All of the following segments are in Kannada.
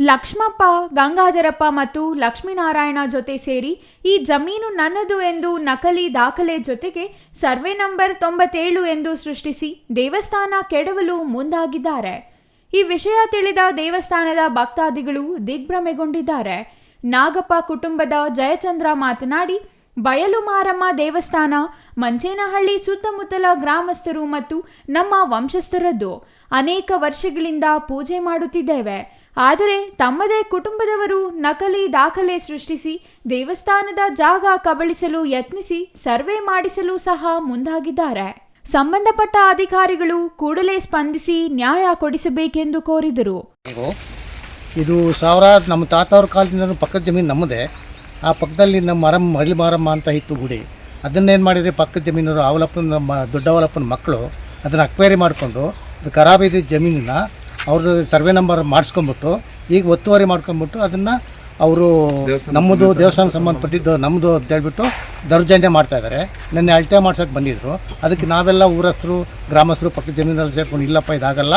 ಲಕ್ಷ್ಮಪ್ಪ, ಗಂಗಾಧರಪ್ಪ ಮತ್ತು ಲಕ್ಷ್ಮೀನಾರಾಯಣ ಜೊತೆ ಸೇರಿ ಈ ಜಮೀನು ನನ್ನದು ಎಂದು ನಕಲಿ ದಾಖಲೆ ಜೊತೆಗೆ ಸರ್ವೆ ನಂಬರ್ 97 ಎಂದು ಸೃಷ್ಟಿಸಿ ದೇವಸ್ಥಾನ ಕೆಡವಲು ಮುಂದಾಗಿದ್ದಾರೆ. ಈ ವಿಷಯ ತಿಳಿದ ದೇವಸ್ಥಾನದ ಭಕ್ತಾದಿಗಳು ದಿಗ್ಭ್ರಮೆಗೊಂಡಿದ್ದಾರೆ. ನಾಗಪ್ಪ ಕುಟುಂಬದ ಜಯಚಂದ್ರ ಮಾತನಾಡಿ, ಬಯಲು ಮಾರಮ್ಮ ದೇವಸ್ಥಾನ ಮಂಚೇನಹಳ್ಳಿ ಸುತ್ತಮುತ್ತಲ ಗ್ರಾಮಸ್ಥರು ಮತ್ತು ನಮ್ಮ ವಂಶಸ್ಥರದ್ದು. ಅನೇಕ ವರ್ಷಗಳಿಂದ ಪೂಜೆ ಮಾಡುತ್ತಿದ್ದೇವೆ. ಆದರೆ ತಮ್ಮದೇ ಕುಟುಂಬದವರು ನಕಲಿ ದಾಖಲೆ ಸೃಷ್ಟಿಸಿ ದೇವಸ್ಥಾನದ ಜಾಗ ಕಬಳಿಸಲು ಯತ್ನಿಸಿ ಸರ್ವೆ ಮಾಡಿಸಲು ಸಹ ಮುಂದಾಗಿದ್ದಾರೆ. ಸಂಬಂಧಪಟ್ಟ ಅಧಿಕಾರಿಗಳು ಕೂಡಲೇ ಸ್ಪಂದಿಸಿ ನ್ಯಾಯ ಕೊಡಿಸಬೇಕೆಂದು ಕೋರಿದರು. ಇದು ನಮ್ಮ ತಾತವ್ರ ಕಾಲದಿಂದ ಪಕ್ಕದ ಜಮೀನು ನಮ್ಮದೇ. ಆ ಪಕ್ಕದಲ್ಲಿ ನಮ್ಮ ಮರಳಿ ಮಾರಮ್ಮ ಅಂತ ಇತ್ತು ಗುಡಿ. ಅದನ್ನೇನು ಮಾಡಿದರೆ ಪಕ್ಕದ ಜಮೀನವರು ನಮ್ಮ ದೊಡ್ಡವಲಪ್ಪನ ಮಕ್ಕಳು ಅದನ್ನು ಅಕ್ವೈರಿ ಮಾಡಿಕೊಂಡು ಅದು ಖರಾಬಿದ್ದ ಜಮೀನನ್ನ ಅವ್ರದ್ದು ಸರ್ವೆ ನಂಬರ್ ಮಾಡಿಸ್ಕೊಂಬಿಟ್ಟು ಈಗ ಒತ್ತುವರಿ ಮಾಡ್ಕೊಂಬಿಟ್ಟು ಅದನ್ನು ಅವರು ನಮ್ಮದು ದೇವಸ್ಥಾನ ಸಂಬಂಧಪಟ್ಟಿದ್ದು ನಮ್ಮದು ಅಂತ ಹೇಳ್ಬಿಟ್ಟು ದೌರ್ಜನ್ಯ ಮಾಡ್ತಾಯಿದ್ದಾರೆ. ನೆನ್ನೆ ಅಳತೆ ಮಾಡ್ಸೋಕ್ಕೆ ಬಂದಿದ್ದರು. ಅದಕ್ಕೆ ನಾವೆಲ್ಲ ಊರಸ್ಥರು ಗ್ರಾಮಸ್ಥರು ಪಕ್ಕದ ಜಮೀನಲ್ಲಿ ಸೇರ್ಕೊಂಡು ಇಲ್ಲಪ್ಪ ಇದಾಗಲ್ಲ,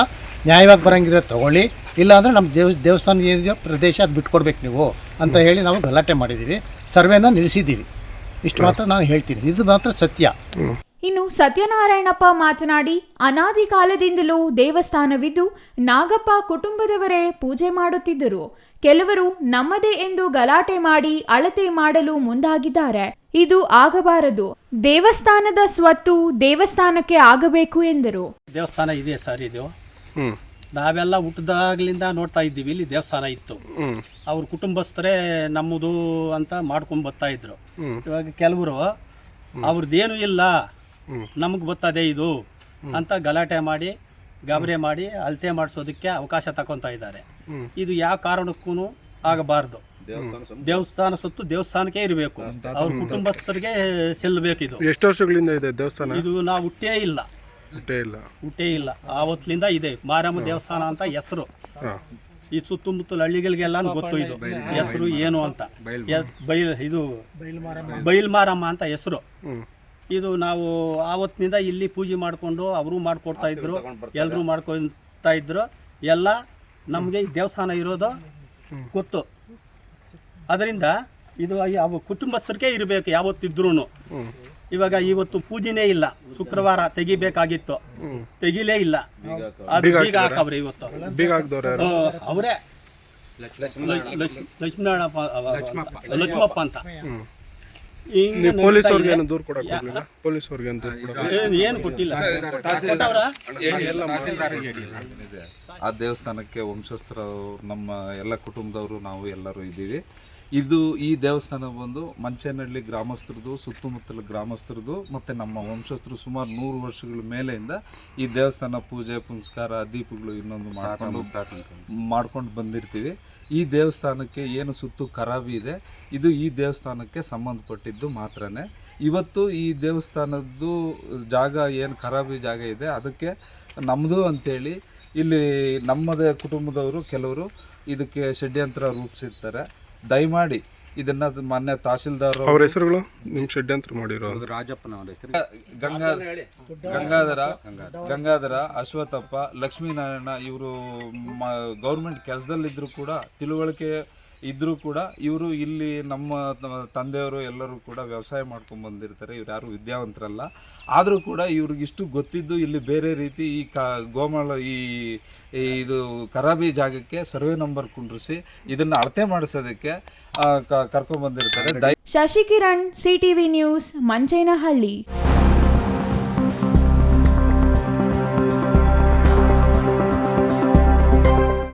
ನ್ಯಾಯವಾಗಿ ಬರೋಂಗಿದ್ರೆ ತೊಗೊಳ್ಳಿ, ಇಲ್ಲಾಂದರೆ ನಮ್ಮ ದೇವಸ್ಥಾನ ಏನಿದೆಯೋ ಪ್ರದೇಶ ಅದು ಬಿಟ್ಕೊಡ್ಬೇಕು ನೀವು ಅಂತ ಹೇಳಿ ನಾವು ಗಲಾಟೆ ಮಾಡಿದ್ದೀವಿ. ಸರ್ವೆನ ನಿಲ್ಲಿಸಿದ್ದೀವಿ. ಇಷ್ಟು ಮಾತ್ರ ನಾನು ಹೇಳ್ತೀನಿ. ಇದು ಮಾತ್ರ ಸತ್ಯ. ಇನ್ನು ಸತ್ಯನಾರಾಯಣಪ್ಪ ಮಾತನಾಡಿ, ಅನಾದಿ ಕಾಲದಿಂದಲೂ ದೇವಸ್ಥಾನವಿದ್ದು ನಾಗಪ್ಪ ಕುಟುಂಬದವರೇ ಪೂಜೆ ಮಾಡುತ್ತಿದ್ದರು. ಕೆಲವರು ನಮ್ಮದೇ ಎಂದು ಗಲಾಟೆ ಮಾಡಿ ಅಳತೆ ಮಾಡಲು ಮುಂದಾಗಿದ್ದಾರೆ. ಇದು ಆಗಬಾರದು. ದೇವಸ್ಥಾನದ ಸ್ವತ್ತು ದೇವಸ್ಥಾನಕ್ಕೆ ಆಗಬೇಕು ಎಂದರು. ದೇವಸ್ಥಾನ ಇದೆ ಸರ್, ಇದು ನಾವೆಲ್ಲ ಹುಟ್ಟದಾಗ್ಲಿಂದ ನೋಡ್ತಾ ಇದ್ದೀವಿ. ಇಲ್ಲಿ ದೇವಸ್ಥಾನ ಇತ್ತು. ಅವ್ರ ಕುಟುಂಬಸ್ಥರೇ ನಮ್ಮದು ಅಂತ ಮಾಡ್ಕೊಂಡು ಬರ್ತಾ ಇದ್ರು. ಇವಾಗ ಕೆಲವರು ಅವ್ರದ್ದೇನು ಇಲ್ಲ, ನಮಗೆ ಗೊತ್ತದೆ ಇದು ಅಂತ ಗಲಾಟೆ ಮಾಡಿ ಗಾಬರಿ ಮಾಡಿ ಅಳತೆ ಮಾಡಿಸೋದಕ್ಕೆ ಅವಕಾಶ ತಗೊತಾ ಇದ್ದಾರೆ. ಇದು ಯಾವ ಕಾರಣಕ್ಕೂ ಆಗಬಾರ್ದು. ದೇವಸ್ಥಾನ ಸೊತ್ತು ದೇವಸ್ಥಾನಕ್ಕೆ ಇರಬೇಕು, ಅವ್ರ ಕುಟುಂಬಸ್ಥರಿಗೆ ಸಲ್ಲಬೇಕು. ಇದು ಎಷ್ಟು ವರ್ಷಗಳಿಂದ ಇದೆ ದೇವಸ್ಥಾನ? ಇದು ನಾವು ಹುಟ್ಟೇ ಇಲ್ಲ, ಆವತ್ತಿನಿಂದ ಇದೆ. ಮಾರಮ್ಮ ದೇವಸ್ಥಾನ ಅಂತ ಹೆಸರು. ಈ ಸುತ್ತಮುತ್ತಲ ಹಳ್ಳಿಗಳಿಗೆಲ್ಲ ಗೊತ್ತು ಇದು ಹೆಸರು ಏನು ಅಂತ. ಇದು ಬೈಲ್ ಮಾರಮ್ಮ ಅಂತ ಹೆಸರು. ಇದು ನಾವು ಆವತ್ತಿನಿಂದ ಇಲ್ಲಿ ಪೂಜೆ ಮಾಡಿಕೊಂಡು ಅವರು ಮಾಡಿಕೊಡ್ತಾ ಇದ್ರು, ಎಲ್ಲರೂ ಮಾಡ್ಕೊತಾ ಇದ್ರು. ಎಲ್ಲ ನಮಗೆ ಈ ದೇವಸ್ಥಾನ ಇರೋದು ಗೊತ್ತು. ಅದರಿಂದ ಇದು ಕುಟುಂಬಸ್ಥರಿಗೆ ಇರಬೇಕು ಯಾವತ್ತಿದ್ರೂ. ಇವಾಗ ಇವತ್ತು ಪೂಜೆನೇ ಇಲ್ಲ, ಶುಕ್ರವಾರ ತೆಗಿಬೇಕಾಗಿತ್ತು, ತೆಗಿಲೇ ಇಲ್ಲ. ಅದು ಬೀಗ ಹಾಕವ್ರೆ ಇವತ್ತು. ಅವರೇ ಲಕ್ಷ್ಮಪ್ಪ ಅಂತ. ಏನು ಕೊಟ್ಟಿಲ್ಲ. ಆ ದೇವಸ್ಥಾನಕ್ಕೆ ವಂಶಸ್ಥರು ನಮ್ಮ ಎಲ್ಲ ಕುಟುಂಬದವರು ನಾವು ಎಲ್ಲರೂ ಇದ್ದೀವಿ. ಈ ದೇವಸ್ಥಾನ ಬಂದು ಮಂಚೇನಹಳ್ಳಿ ಗ್ರಾಮಸ್ಥರದು, ಸುತ್ತಮುತ್ತಲ ಗ್ರಾಮಸ್ಥರದು ಮತ್ತು ನಮ್ಮ ವಂಶಸ್ಥರು ಸುಮಾರು 100 ವರ್ಷಗಳ ಮೇಲೆಯಿಂದ ಈ ದೇವಸ್ಥಾನ ಪೂಜೆ ಪುನಸ್ಕಾರ ದೀಪಗಳು ಇನ್ನೊಂದು ಮಾಡ್ಕೊಂಡು ಬಂದಿರ್ತೀವಿ. ಈ ದೇವಸ್ಥಾನಕ್ಕೆ ಏನು ಸುತ್ತು ಖರಾಬಿ ಇದೆ, ಇದು ಈ ದೇವಸ್ಥಾನಕ್ಕೆ ಸಂಬಂಧಪಟ್ಟಿದ್ದು ಮಾತ್ರನೇ. ಇವತ್ತು ಈ ದೇವಸ್ಥಾನದ್ದು ಜಾಗ ಏನು ಖರಾಬಿ ಜಾಗ ಇದೆ ಅದಕ್ಕೆ ನಮ್ಮದು ಅಂತೇಳಿ ಇಲ್ಲಿ ನಮ್ಮದೇ ಕುಟುಂಬದವರು ಕೆಲವರು ಇದಕ್ಕೆ ಷಡ್ಯಂತ್ರ ರೂಪಿಸಿರ್ತಾರೆ. ದಯಮಾಡಿ ಇದನ್ನ ಮಾನ್ಯ ತಹಸೀಲ್ದಾರ್ ಅವರ ಹೆಸರುಗಳು ನಿಮ್ಮ ಷಡ್ಯಂತ್ರ ಮಾಡಿರೋ ರಾಜಪ್ಪನವರ ಹೆಸರು ಗಂಗಾಧರ, ಅಶ್ವಥಪ್ಪ, ಲಕ್ಷ್ಮೀನಾರಾಯಣ. ಇವರು ಗೌರ್ಮೆಂಟ್ ಕೆಲಸದಲ್ಲಿದ್ದರೂ ಕೂಡ ತಿಳುವಳಿಕೆ ಇದ್ದರೂ ಕೂಡ ಇವರು ಇಲ್ಲಿ ನಮ್ಮ ತಂದೆಯವರು ಎಲ್ಲರೂ ಕೂಡ ವ್ಯವಸಾಯ ಮಾಡ್ಕೊಂಡು ಬಂದಿರ್ತಾರೆ. ಇವ್ರು ಯಾರು ವಿದ್ಯಾವಂತರಲ್ಲ. ಆದರೂ ಕೂಡ ಇವ್ರಿಗಿಷ್ಟು ಗೊತ್ತಿದ್ದು ಇಲ್ಲಿ ಬೇರೆ ರೀತಿ ಈ ಗೋಮಾಳ ಇದು ಖರಾಬಿ ಜಾಗಕ್ಕೆ ಸರ್ವೆ ನಂಬರ್ ಕುಂಡ್ರಿಸಿ ಇದನ್ನು ಅಳತೆ ಮಾಡಿಸೋದಕ್ಕೆ ಕರ್ಕೊಂಡ್ಬಂದಿರ್ತಾರೆ. Shashikiran, CTV news, Manchenahalli.